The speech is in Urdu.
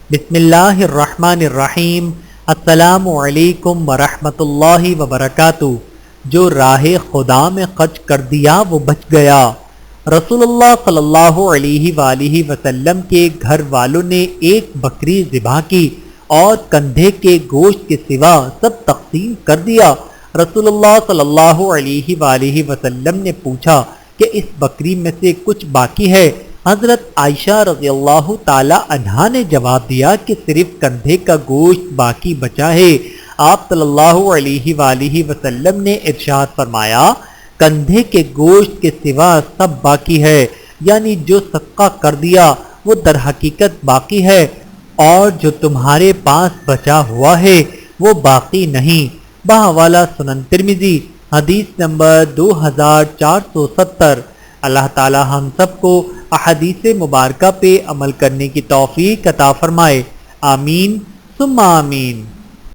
بسم اللہ الرحمن الرحیم۔ السلام علیکم ورحمۃ اللہ وبرکاتہ۔ جو راہ خدا میں خرچ کر دیا وہ بچ گیا۔ رسول اللہ صلی اللہ علیہ وآلہ وسلم کے گھر والوں نے ایک بکری ذبح کی اور کندھے کے گوشت کے سوا سب تقسیم کر دیا۔ رسول اللہ صلی اللہ علیہ وآلہ وسلم نے پوچھا کہ اس بکری میں سے کچھ باقی ہے؟ حضرت عائشہ رضی اللہ تعالی عنہا نے جواب دیا کہ صرف کندھے کا گوشت باقی بچا ہے۔ آپ صلی اللہ علیہ وآلہ وسلم نے ارشاد فرمایا، کندھے کے گوشت کے سوا سب باقی ہے، یعنی جو صدقہ کر دیا وہ در حقیقت باقی ہے، اور جو تمہارے پاس بچا ہوا ہے وہ باقی نہیں۔ بحوالہ سنن ترمذی، حدیث نمبر 2470۔ اللہ تعالی ہم سب کو احادیث مبارکہ پہ عمل کرنے کی توفیق عطا فرمائے، آمین ثم آمین۔